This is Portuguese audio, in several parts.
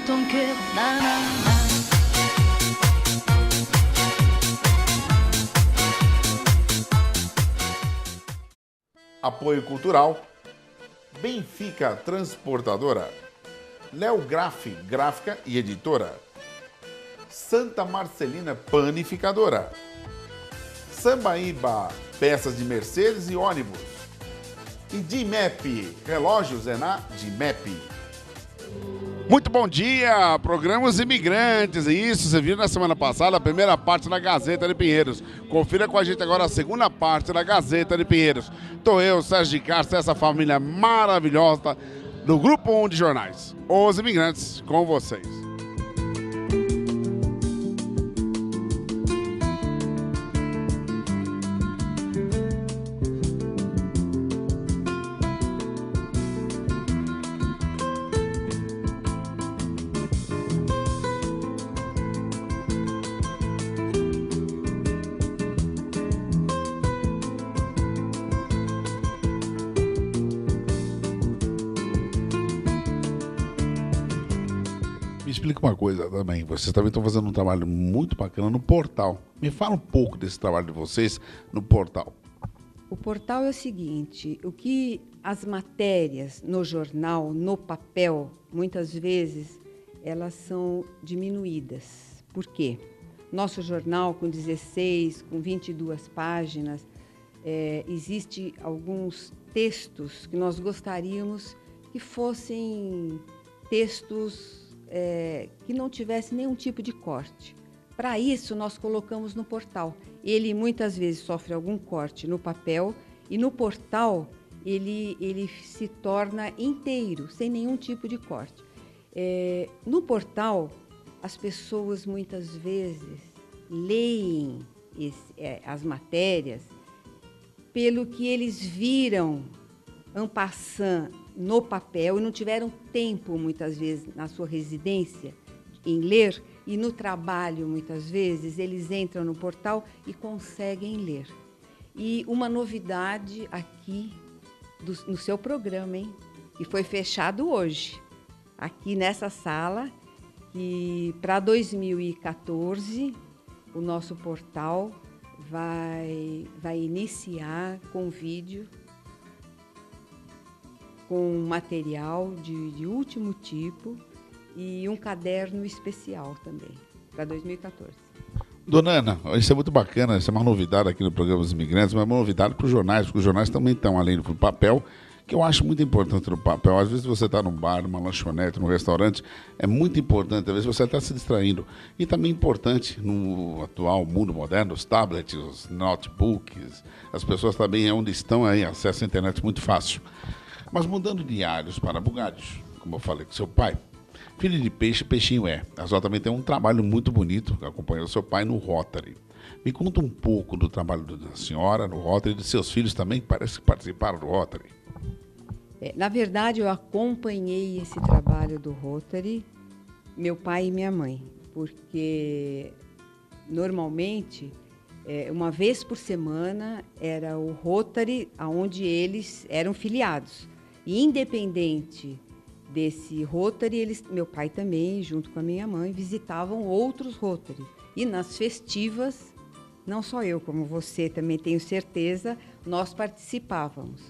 ton cœur, nanana. Apoio cultural, Benfica Transportadora, Léo Graf, gráfica e editora, Santa Marcelina Panificadora, Sambaíba, peças de Mercedes e ônibus, e DIMEP, relógios é na DIMEP. Muito bom dia, programas imigrantes. Isso, você viu na semana passada a primeira parte da Gazeta de Pinheiros. Confira com a gente agora a segunda parte da Gazeta de Pinheiros. Tô eu, Sérgio de Castro, essa família maravilhosa do Grupo 1 de Jornais. Os Imigrantes, com vocês. Me explica uma coisa também, vocês também estão fazendo um trabalho muito bacana no portal. Me fala um pouco desse trabalho de vocês no portal. O portal é o seguinte, o que as matérias no jornal, no papel, muitas vezes, elas são diminuídas. Por quê? Nosso jornal, com 16, com 22 páginas, existe alguns textos que nós gostaríamos que fossem textos que não tivesse nenhum tipo de corte. Para isso, nós colocamos no portal. Ele muitas vezes sofre algum corte no papel e no portal ele se torna inteiro, sem nenhum tipo de corte. No portal, as pessoas muitas vezes leem as matérias pelo que eles viram en passant no papel e não tiveram tempo, muitas vezes, na sua residência, em ler, e no trabalho, muitas vezes, eles entram no portal e conseguem ler. E uma novidade aqui no seu programa, hein? Que foi fechado hoje, aqui nessa sala, que para 2014 o nosso portal vai iniciar com vídeo, com material de último tipo e um caderno especial também, para 2014. Dona Ana, isso é muito bacana, isso é uma novidade aqui no programa dos Imigrantes, mas é uma novidade para os jornais, porque os jornais também estão além do papel, que eu acho muito importante no papel. Às vezes você está num bar, numa lanchonete, num restaurante, é muito importante, às vezes você está se distraindo. E também importante no atual mundo moderno, os tablets, os notebooks, as pessoas também onde estão aí, acesso à internet muito fácil. Mas mudando de alhos para bugalhos, como eu falei com seu pai, filho de peixe, peixinho é. A senhora também tem um trabalho muito bonito, acompanhando seu pai no Rotary. Me conta um pouco do trabalho da senhora no Rotary e de seus filhos também, que parece que participaram do Rotary. Na verdade, eu acompanhei esse trabalho do Rotary, meu pai e minha mãe, porque normalmente, uma vez por semana, era o Rotary onde eles eram filiados. E independente desse Rotary, meu pai também, junto com a minha mãe, visitavam outros Rotary. E nas festivas, não só eu, como você também tenho certeza, nós participávamos.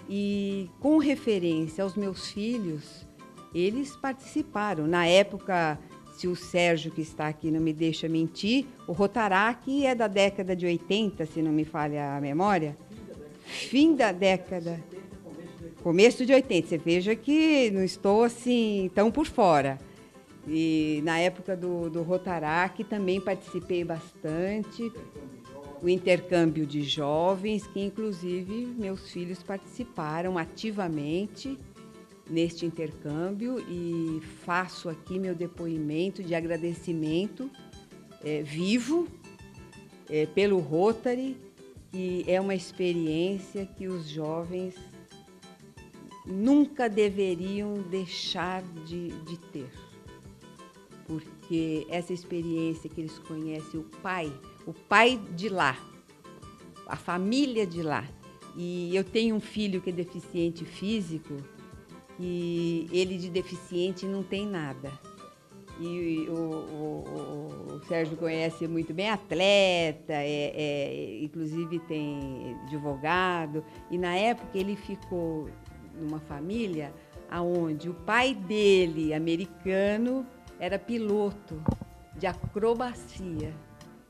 E com referência aos meus filhos, eles participaram. Na época, se o Sérgio, que está aqui, não me deixa mentir, o Rotaract é da década de 80, se não me falha a memória. Fim da década. Começo de 80. Você veja que não estou assim tão por fora. E na época do Rotaract também participei bastante. O intercâmbio de jovens, que inclusive meus filhos participaram ativamente neste intercâmbio, e faço aqui meu depoimento de agradecimento vivo pelo Rotary, que é uma experiência que os jovens nunca deveriam deixar de ter, porque essa experiência que eles conhecem o pai de lá, a família de lá. E eu tenho um filho que é deficiente físico, e ele de deficiente não tem nada. e o Sérgio conhece muito bem, atleta, inclusive tem advogado. E na época ele ficou numa família onde o pai dele, americano, era piloto de acrobacia.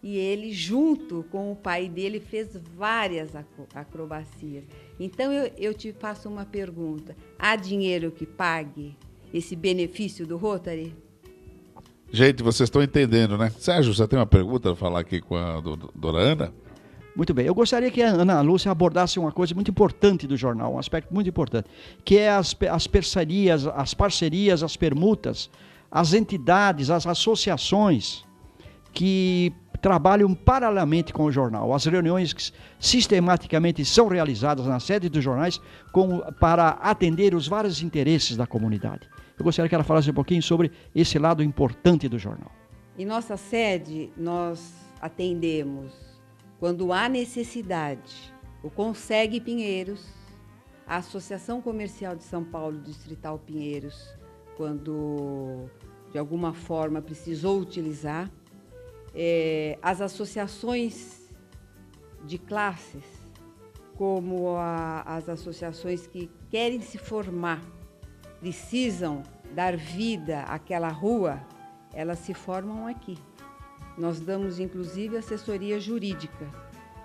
E ele, junto com o pai dele, fez várias acrobacias. Então, eu te faço uma pergunta. Há dinheiro que pague esse benefício do Rotary? Gente, vocês estão entendendo, né? Sérgio, você tem uma pergunta para falar aqui com a dona Ana? Muito bem. Eu gostaria que a Ana Lúcia abordasse uma coisa muito importante do jornal, um aspecto muito importante, que é as parcerias, as permutas, as entidades, as associações que trabalham paralelamente com o jornal. As reuniões que sistematicamente são realizadas na sede dos jornais para atender os vários interesses da comunidade. Eu gostaria que ela falasse um pouquinho sobre esse lado importante do jornal. Em nossa sede, nós atendemos, quando há necessidade, o Conseg Pinheiros, a Associação Comercial de São Paulo Distrital Pinheiros, quando de alguma forma precisou utilizar, as associações de classes, como as associações que querem se formar, precisam dar vida àquela rua, elas se formam aqui. Nós damos, inclusive, assessoria jurídica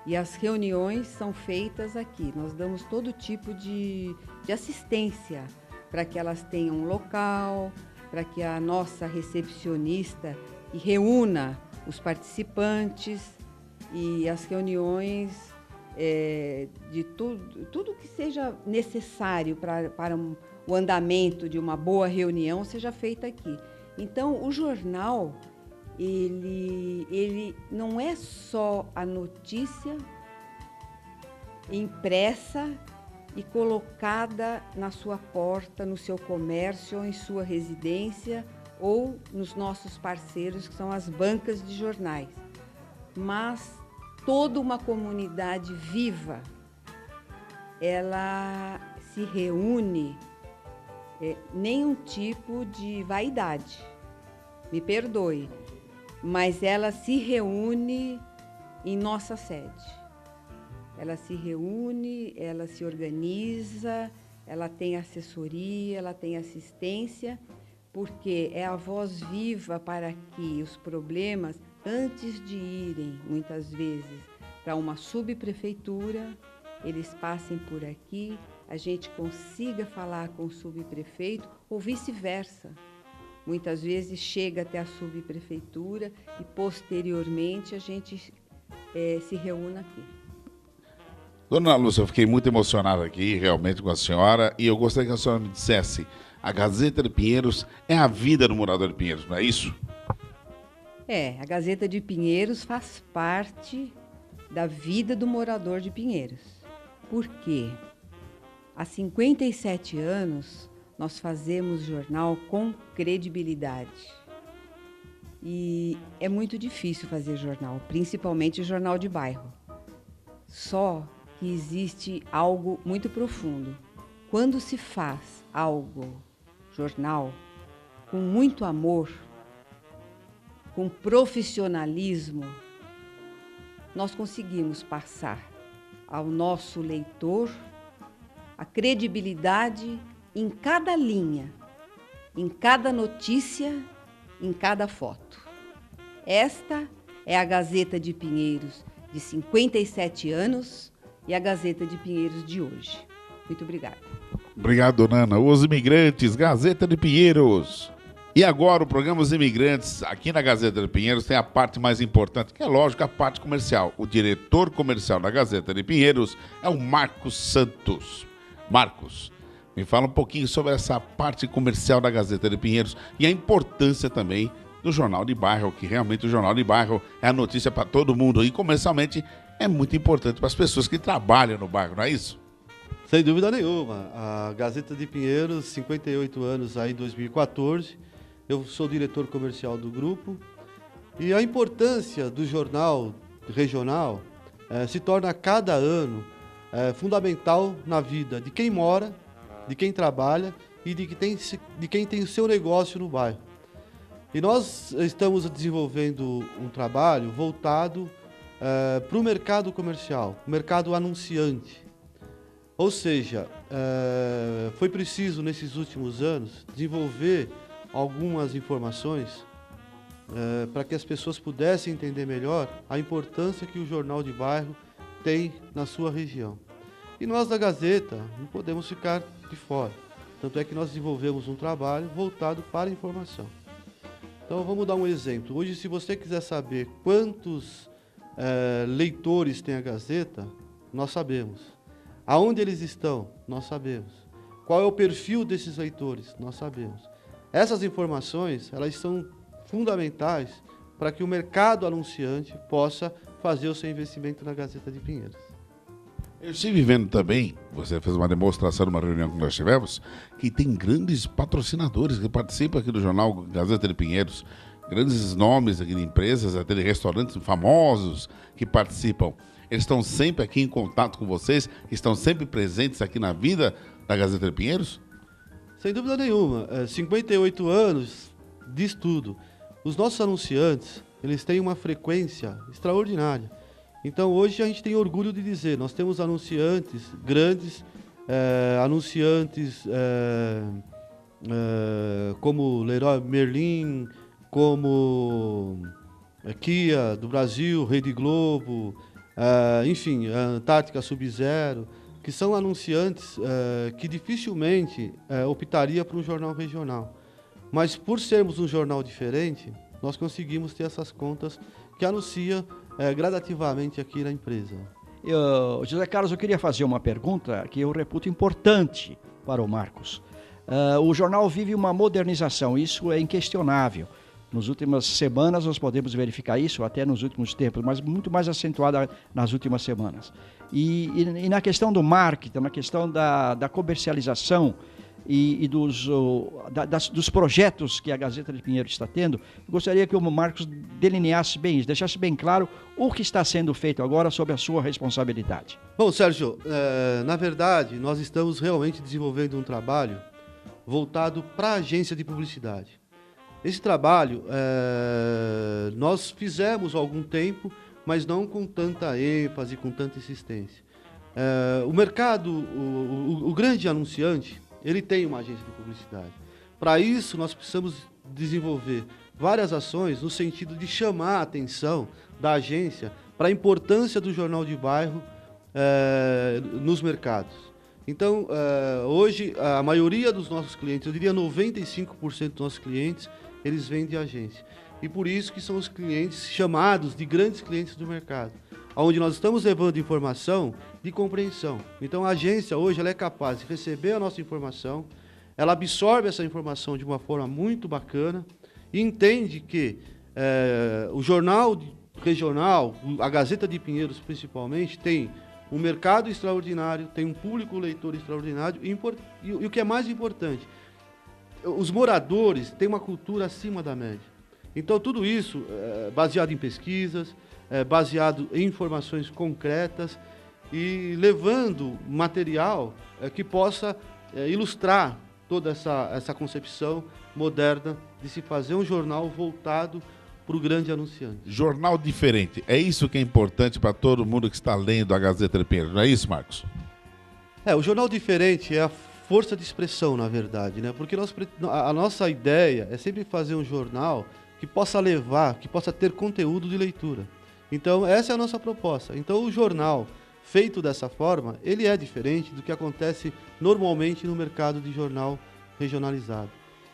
e as reuniões são feitas aqui. Nós damos todo tipo de assistência para que elas tenham um local, para que a nossa recepcionista reúna os participantes e as reuniões de tudo que seja necessário para o andamento de uma boa reunião seja feita aqui. Então, o jornal, ele não é só a notícia impressa e colocada na sua porta, no seu comércio ou em sua residência, ou nos nossos parceiros, que são as bancas de jornais. Mas toda uma comunidade viva, ela se reúne, nenhum tipo de vaidade, me perdoe, mas ela se reúne em nossa sede. Ela se reúne, ela se organiza, ela tem assessoria, ela tem assistência, porque é a voz viva para que os problemas, antes de irem, muitas vezes, para uma subprefeitura, eles passem por aqui, a gente consiga falar com o subprefeito ou vice-versa. Muitas vezes chega até a subprefeitura e, posteriormente, a gente se reúne aqui. Dona Lúcia, eu fiquei muito emocionado aqui, realmente, com a senhora, e eu gostaria que a senhora me dissesse: a Gazeta de Pinheiros é a vida do morador de Pinheiros, não é isso? A Gazeta de Pinheiros faz parte da vida do morador de Pinheiros. Por quê? Há 57 anos, nós fazemos jornal com credibilidade. E é muito difícil fazer jornal, principalmente jornal de bairro. Só que existe algo muito profundo. Quando se faz algo, jornal, com muito amor, com profissionalismo, nós conseguimos passar ao nosso leitor a credibilidade em cada linha, em cada notícia, em cada foto. Esta é a Gazeta de Pinheiros de 57 anos e a Gazeta de Pinheiros de hoje. Muito obrigada. Obrigado, dona Ana. Os Imigrantes, Gazeta de Pinheiros. E agora o programa Os Imigrantes, aqui na Gazeta de Pinheiros, tem a parte mais importante, que é lógico, a parte comercial. O diretor comercial da Gazeta de Pinheiros é o Marcos Santos. Marcos, me fala um pouquinho sobre essa parte comercial da Gazeta de Pinheiros e a importância também do Jornal de Bairro, que realmente o Jornal de Bairro é a notícia para todo mundo e comercialmente é muito importante para as pessoas que trabalham no bairro, não é isso? Sem dúvida nenhuma. A Gazeta de Pinheiros, 58 anos aí em 2014, eu sou diretor comercial do grupo e a importância do jornal regional se torna a cada ano fundamental na vida de quem mora, de quem trabalha e de quem tem o seu negócio no bairro. E nós estamos desenvolvendo um trabalho voltado para o mercado comercial, o mercado anunciante. Ou seja, foi preciso, nesses últimos anos, desenvolver algumas informações para que as pessoas pudessem entender melhor a importância que o jornal de bairro tem na sua região. E nós da Gazeta não podemos ficar de fora. Tanto é que nós desenvolvemos um trabalho voltado para a informação. Então vamos dar um exemplo. Hoje, se você quiser saber quantos leitores tem a Gazeta, nós sabemos. Aonde eles estão, nós sabemos. Qual é o perfil desses leitores, nós sabemos. Essas informações, elas são fundamentais para que o mercado anunciante possa fazer o seu investimento na Gazeta de Pinheiros. Eu estive vendo também, você fez uma demonstração numa reunião que nós tivemos, que tem grandes patrocinadores que participam aqui do jornal Gazeta de Pinheiros, grandes nomes aqui de empresas, até de restaurantes famosos que participam. Eles estão sempre aqui em contato com vocês, estão sempre presentes aqui na vida da Gazeta de Pinheiros? Sem dúvida nenhuma. 58 anos de estudo. Os nossos anunciantes, eles têm uma frequência extraordinária. Então, hoje a gente tem orgulho de dizer, nós temos anunciantes grandes, anunciantes como Leroy Merlin, como Kia do Brasil, Rede Globo, enfim, a Antártica Sub-Zero, que são anunciantes que dificilmente optaria por um jornal regional. Mas por sermos um jornal diferente, nós conseguimos ter essas contas que anuncia gradativamente aqui na empresa. José Carlos, eu queria fazer uma pergunta que eu reputo importante para o Marcos. O jornal vive uma modernização, isso é inquestionável. Nas últimas semanas nós podemos verificar isso, até nos últimos tempos, mas muito mais acentuada nas últimas semanas. E na questão do marketing, na questão da comercialização e dos projetos que a Gazeta de Pinheiros está tendo, eu gostaria que o Marcos delineasse bem isso, deixasse bem claro o que está sendo feito agora sob a sua responsabilidade. Bom, Sérgio, na verdade, nós estamos realmente desenvolvendo um trabalho voltado para a agência de publicidade. Esse trabalho nós fizemos há algum tempo, mas não com tanta ênfase, com tanta insistência. O mercado, o grande anunciante, ele tem uma agência de publicidade. Para isso, nós precisamos desenvolver várias ações no sentido de chamar a atenção da agência para a importância do jornal de bairro nos mercados. Então, hoje, a maioria dos nossos clientes, eu diria 95% dos nossos clientes, eles vêm de agência. E por isso que são os clientes chamados de grandes clientes do mercado, onde nós estamos levando informação de compreensão. Então a agência hoje ela é capaz de receber a nossa informação, ela absorve essa informação de uma forma muito bacana e entende que o jornal regional, a Gazeta de Pinheiros principalmente, tem um mercado extraordinário, tem um público leitor extraordinário e o que é mais importante, os moradores têm uma cultura acima da média. Então, tudo isso baseado em pesquisas, baseado em informações concretas e levando material que possa ilustrar toda essa concepção moderna de se fazer um jornal voltado para o grande anunciante. Jornal diferente, é isso que é importante para todo mundo que está lendo a Gazeta de Pinheiros, não é isso, Marcos? O jornal diferente é a força de expressão, na verdade, né? Porque a nossa ideia é sempre fazer um jornal que possa levar, que possa ter conteúdo de leitura. Então, essa é a nossa proposta. Então, o jornal feito dessa forma, ele é diferente do que acontece normalmente no mercado de jornal regionalizado.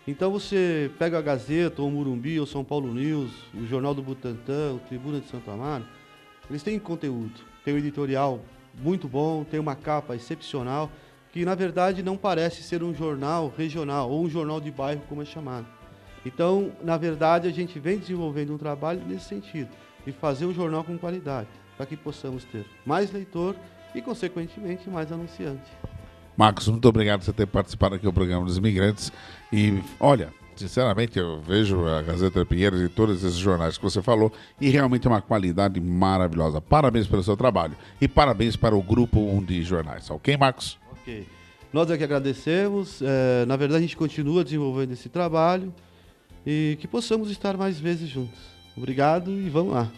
Então, você pega a Gazeta, ou o Morumbi, ou São Paulo News, o Jornal do Butantã, o Tribuna de Santo Amaro, eles têm conteúdo, tem um editorial muito bom, tem uma capa excepcional, que na verdade não parece ser um jornal regional ou um jornal de bairro, como é chamado. Então, na verdade, a gente vem desenvolvendo um trabalho nesse sentido, de fazer um jornal com qualidade, para que possamos ter mais leitor e, consequentemente, mais anunciante. Marcos, muito obrigado por você ter participado aqui do programa dos Imigrantes. E, olha, sinceramente, eu vejo a Gazeta de Pinheiros e todos esses jornais que você falou e realmente é uma qualidade maravilhosa. Parabéns pelo seu trabalho e parabéns para o Grupo 1 de Jornais. Ok, Marcos? Nós é que agradecemos. Na verdade, a gente continua desenvolvendo esse trabalho e que possamos estar mais vezes juntos. Obrigado e vamos lá.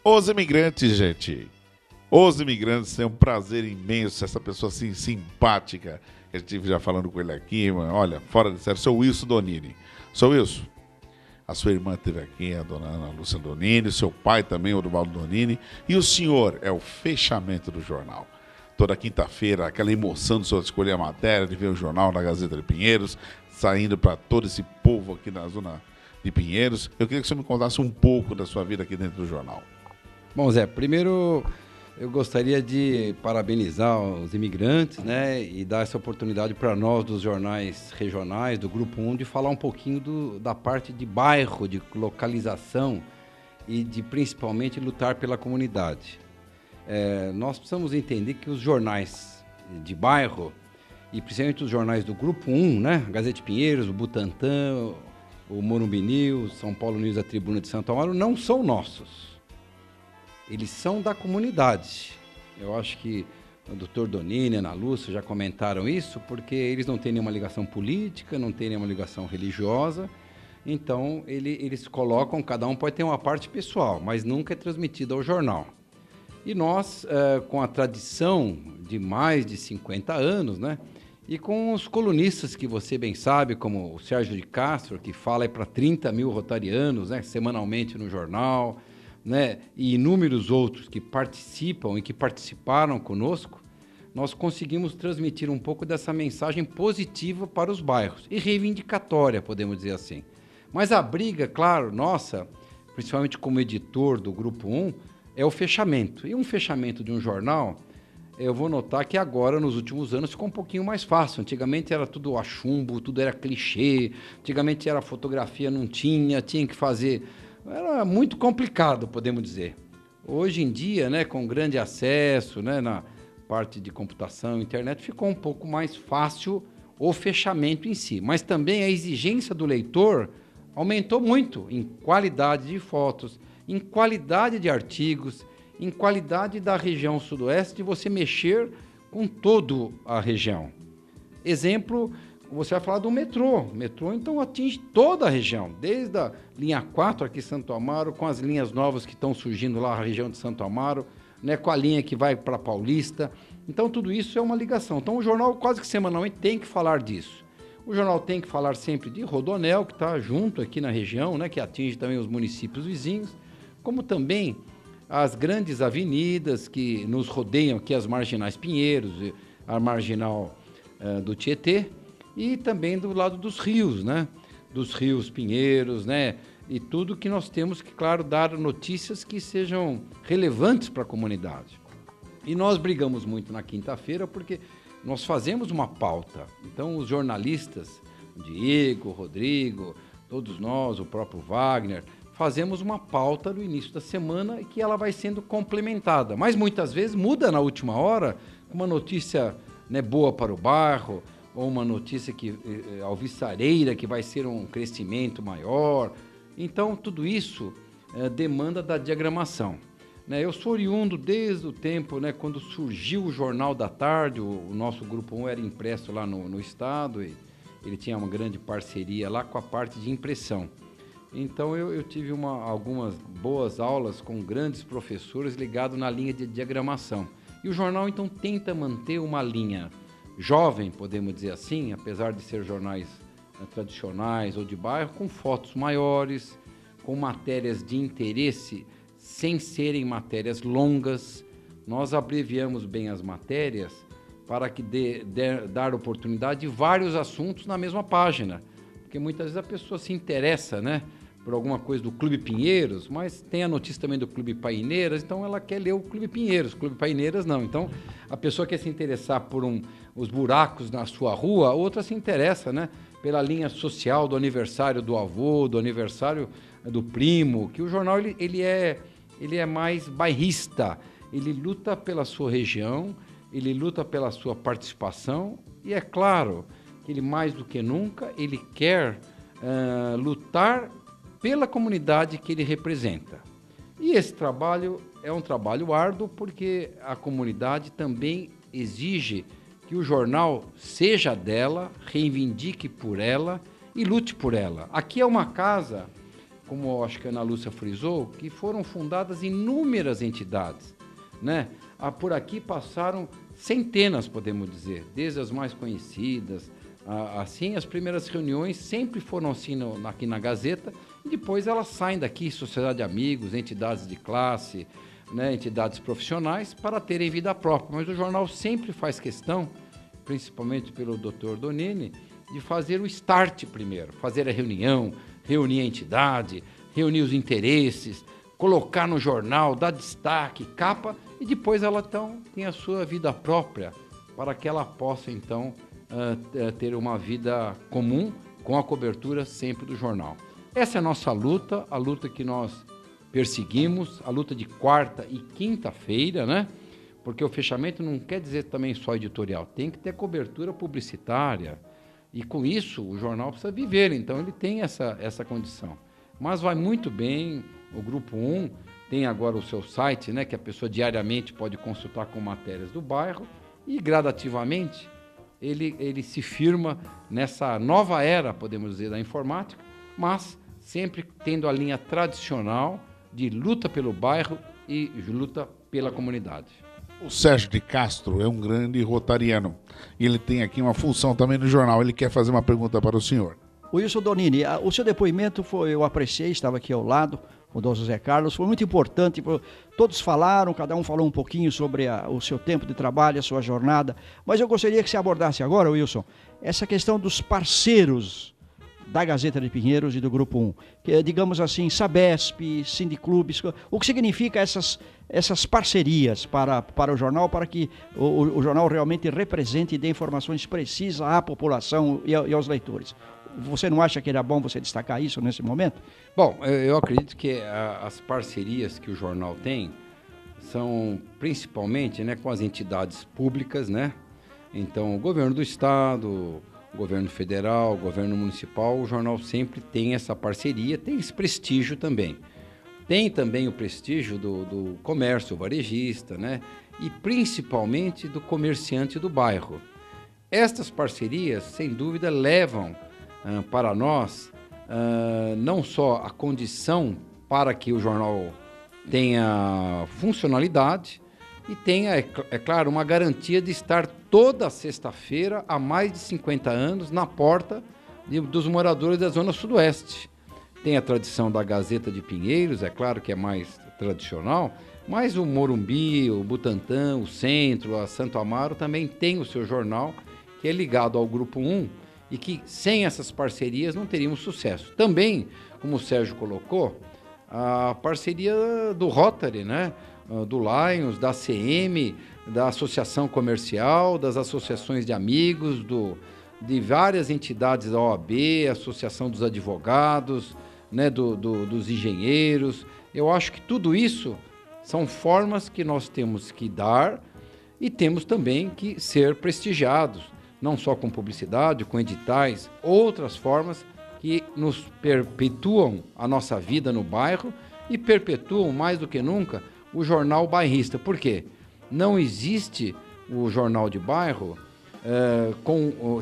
Os Imigrantes, gente. Os Imigrantes, é um prazer imenso, essa pessoa assim simpática, que a gente estive já falando com ele aqui, mano. Olha, fora de sério, sou Wilson Donini. Sou Wilson. A sua irmã esteve aqui, a dona Ana Lúcia Donini, seu pai também, o Oduvaldo Donini, e o senhor é o fechamento do jornal. Toda quinta-feira, aquela emoção do senhor escolher a matéria, de ver o jornal na Gazeta de Pinheiros, saindo para todo esse povo aqui na zona de Pinheiros. Eu queria que o senhor me contasse um pouco da sua vida aqui dentro do jornal. Bom, Zé, primeiro eu gostaria de parabenizar os imigrantes, né, e dar essa oportunidade para nós dos jornais regionais, do Grupo 1, de falar um pouquinho da parte de bairro, de localização e de principalmente lutar pela comunidade. Nós precisamos entender que os jornais de bairro, e principalmente os jornais do Grupo 1, né, Gazeta de Pinheiros, o Butantã, o Morumbi News, São Paulo News, a Tribuna de Santo Amaro, não são nossos. Eles são da comunidade. Eu acho que o doutor Donini e a Ana Lúcia já comentaram isso, porque eles não têm nenhuma ligação política, não têm nenhuma ligação religiosa, então eles colocam, cada um pode ter uma parte pessoal, mas nunca é transmitida ao jornal. E nós, com a tradição de mais de 50 anos, né, e com os colunistas que você bem sabe, como o Sérgio de Castro, que fala para 30 mil rotarianos, né, semanalmente no jornal, né, e inúmeros outros que participam e que participaram conosco, nós conseguimos transmitir um pouco dessa mensagem positiva para os bairros e reivindicatória, podemos dizer assim. Mas a briga, claro, nossa, principalmente como editor do Grupo 1, é o fechamento. E um fechamento de um jornal, eu vou notar que agora, nos últimos anos, ficou um pouquinho mais fácil. Antigamente era tudo a chumbo, tudo era clichê, antigamente era fotografia, não tinha que fazer... Era muito complicado, podemos dizer. Hoje em dia, né, com grande acesso, né, na parte de computação, internet, ficou um pouco mais fácil o fechamento em si. Mas também a exigência do leitor aumentou muito em qualidade de fotos, em qualidade de artigos, em qualidade da região sudoeste, de você mexer com toda a região. Exemplo, você vai falar do metrô. O metrô, então, atinge toda a região, desde a linha 4 aqui em Santo Amaro, com as linhas novas que estão surgindo lá na região de Santo Amaro, né, com a linha que vai para Paulista. Então, tudo isso é uma ligação. Então, o jornal, quase que semanalmente, tem que falar disso. O jornal tem que falar sempre de Rodonel, que está junto aqui na região, né, que atinge também os municípios vizinhos, como também as grandes avenidas que nos rodeiam aqui, as marginais Pinheiros, a marginal do Tietê, e também do lado dos rios, né? Dos rios Pinheiros, né? E tudo que nós temos que, claro, dar notícias que sejam relevantes para a comunidade. E nós brigamos muito na quinta-feira porque nós fazemos uma pauta. Então, os jornalistas, o Diego, o Rodrigo, todos nós, o próprio Wagner, fazemos uma pauta no início da semana e que ela vai sendo complementada. Mas muitas vezes muda na última hora, com uma notícia, né, boa para o bairro, ou uma notícia alvissareira, que vai ser um crescimento maior. Então, tudo isso demanda da diagramação. Né? Eu sou oriundo desde o tempo, né, quando surgiu o Jornal da Tarde, o nosso Grupo 1 era impresso lá no Estado, e ele tinha uma grande parceria lá com a parte de impressão. Então, eu tive algumas boas aulas com grandes professores ligados na linha de diagramação. E o jornal, então, tenta manter uma linha jovem, podemos dizer assim, apesar de ser jornais tradicionais ou de bairro, com fotos maiores, com matérias de interesse, sem serem matérias longas. Nós abreviamos bem as matérias para que dar oportunidade de vários assuntos na mesma página. Porque muitas vezes a pessoa se interessa, né, por alguma coisa do Clube Pinheiros, mas tem a notícia também do Clube Paineiras, então ela quer ler o Clube Pinheiros, Clube Paineiras não. Então, a pessoa quer se interessar por os buracos na sua rua, a outra se interessa, né, pela linha social do aniversário do avô, do aniversário do primo, que o jornal ele é mais bairrista, ele luta pela sua região, ele luta pela sua participação e é claro que ele mais do que nunca, ele quer lutar pela comunidade que ele representa. E esse trabalho é um trabalho árduo porque a comunidade também exige que o jornal seja dela, reivindique por ela e lute por ela. Aqui é uma casa, como eu acho que a Ana Lúcia frisou, que foram fundadas inúmeras entidades, né? Por aqui passaram centenas, podemos dizer, desde as mais conhecidas. Assim, as primeiras reuniões sempre foram assim aqui na Gazeta, e depois elas saem daqui, sociedade de amigos, entidades de classe, né, entidades profissionais, para terem vida própria. Mas o jornal sempre faz questão, principalmente pelo Dr. Donini, de fazer o start primeiro, fazer a reunião, reunir a entidade, reunir os interesses, colocar no jornal, dar destaque, capa, e depois ela então tem a sua vida própria, para que ela possa então ter uma vida comum com a cobertura sempre do jornal. Essa é a nossa luta, a luta que nós perseguimos, a luta de quarta e quinta-feira, né? Porque o fechamento não quer dizer também só editorial, tem que ter cobertura publicitária, e com isso o jornal precisa viver, então ele tem essa condição. Mas vai muito bem, o Grupo 1 tem agora o seu site, né, que a pessoa diariamente pode consultar com matérias do bairro, e gradativamente ele se firma nessa nova era, podemos dizer, da informática, mas sempre tendo a linha tradicional de luta pelo bairro e luta pela comunidade. O Sérgio de Castro é um grande rotariano e ele tem aqui uma função também no jornal. Ele quer fazer uma pergunta para o senhor. Wilson Donini, o seu depoimento eu apreciei, estava aqui ao lado, o Dom José Carlos, foi muito importante, todos falaram, cada um falou um pouquinho sobre o seu tempo de trabalho, a sua jornada, mas eu gostaria que você abordasse agora, Wilson, essa questão dos parceiros da Gazeta de Pinheiros e do Grupo 1, que é, digamos assim, Sabesp, Sindiclubes, o que significa essas parcerias para o jornal, para que o jornal realmente represente e dê informações precisas à população e aos leitores. Você não acha que era bom você destacar isso nesse momento? Bom, eu acredito que as parcerias que o jornal tem são principalmente, né, com as entidades públicas, né? Então, o governo do estado, o governo federal, o governo municipal, o jornal sempre tem essa parceria, tem esse prestígio também. Tem também o prestígio do comércio varejista, né? E principalmente do comerciante do bairro. Estas parcerias, sem dúvida, levam para nós não só a condição para que o jornal tenha funcionalidade e tenha, é claro, uma garantia de estar toda sexta-feira há mais de 50 anos na porta dos moradores da Zona Sudoeste. Tem a tradição da Gazeta de Pinheiros, é claro que é mais tradicional, mas o Morumbi, o Butantã, o Centro, a Santo Amaro também tem o seu jornal, que é ligado ao Grupo 1, e que sem essas parcerias não teríamos sucesso. Também, como o Sérgio colocou, a parceria do Rotary, né? Do Lions, da ACM, da Associação Comercial, das associações de amigos, de várias entidades da OAB, Associação dos Advogados, né? Dos engenheiros. Eu acho que tudo isso são formas que nós temos que dar e temos também que ser prestigiados, não só com publicidade, com editais, outras formas que nos perpetuam a nossa vida no bairro e perpetuam mais do que nunca o jornal bairrista. Por quê? Não existe o jornal de bairro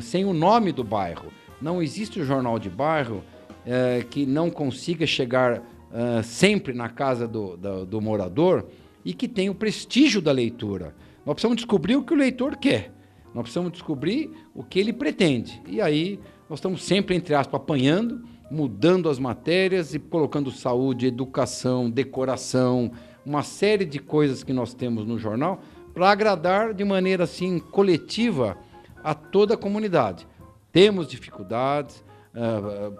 sem o nome do bairro. Não existe o jornal de bairro que não consiga chegar sempre na casa do morador e que tenha o prestígio da leitura. Nós precisamos descobrir o que o leitor quer. Nós precisamos descobrir o que ele pretende. E aí nós estamos sempre, entre aspas, apanhando, mudando as matérias e colocando saúde, educação, decoração, uma série de coisas que nós temos no jornal para agradar de maneira assim coletiva a toda a comunidade. Temos dificuldades,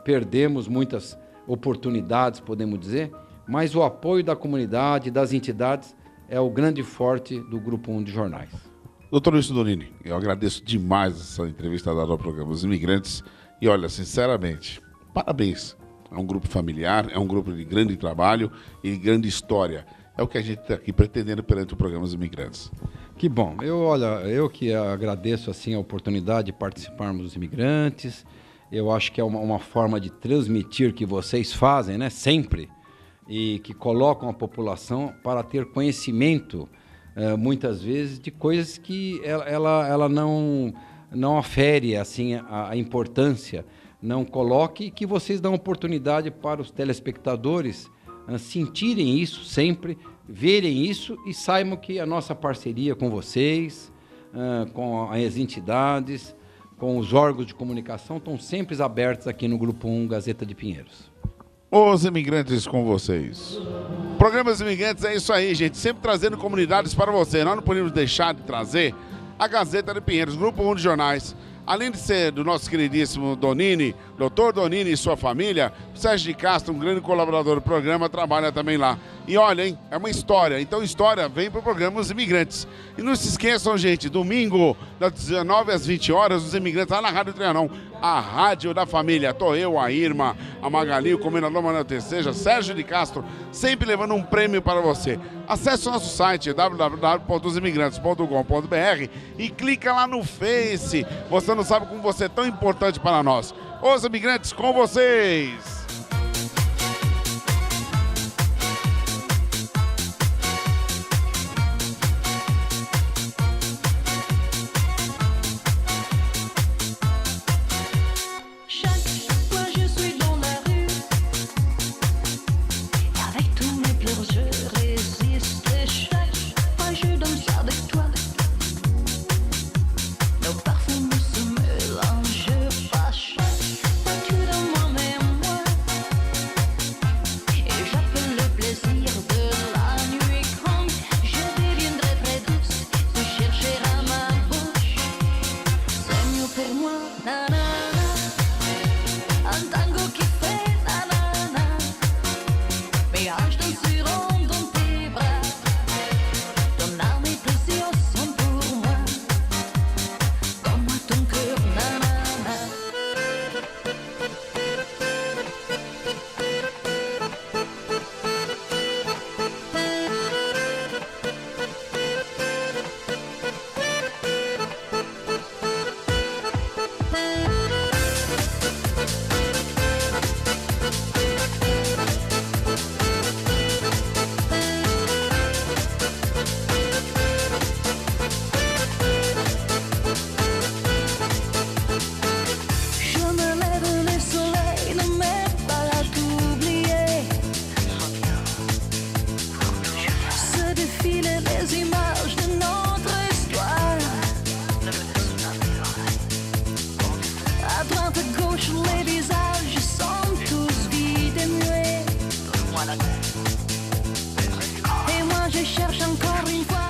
perdemos muitas oportunidades, podemos dizer, mas o apoio da comunidade, das entidades, é o grande forte do Grupo 1 de jornais. Doutor Wilson Donini, eu agradeço demais essa entrevista dada ao programa Os Imigrantes e olha, sinceramente, parabéns. É um grupo familiar, é um grupo de grande trabalho e grande história. É o que a gente está aqui pretendendo perante o programa Os Imigrantes. Que bom. Eu que agradeço assim, a oportunidade de participarmos dos Imigrantes. Eu acho que é uma forma de transmitir que vocês fazem, né, sempre, e que colocam a população para ter conhecimento muitas vezes de coisas que ela não afere assim a importância não coloque, e que vocês dão oportunidade para os telespectadores sentirem isso sempre, verem isso e saibam que a nossa parceria com vocês, com as entidades, com os órgãos de comunicação, estão sempre abertos aqui no Grupo 1 Gazeta de Pinheiros. Os imigrantes com vocês. Programas Imigrantes é isso aí, gente. Sempre trazendo comunidades para você. Nós não podemos deixar de trazer a Gazeta de Pinheiros, Grupo 1 de Jornais. Além de ser do nosso queridíssimo Donini, doutor Donini e sua família, Sérgio de Castro, um grande colaborador do programa, trabalha também lá. E olha, hein, é uma história. Então, história vem para o programa Os Imigrantes. E não se esqueçam, gente, domingo, das 19 às 20 horas, Os Imigrantes, lá na Rádio Trianon, a rádio da família. Tô eu, a Irma, a Magali, o comendador Manuel Teceja, Sérgio de Castro, sempre levando um prêmio para você. Acesse o nosso site, www.osimigrantes.com.br, e clica lá no Face. Você não sabe como você é tão importante para nós. Os Imigrantes com vocês! Et moi je cherche encore une fois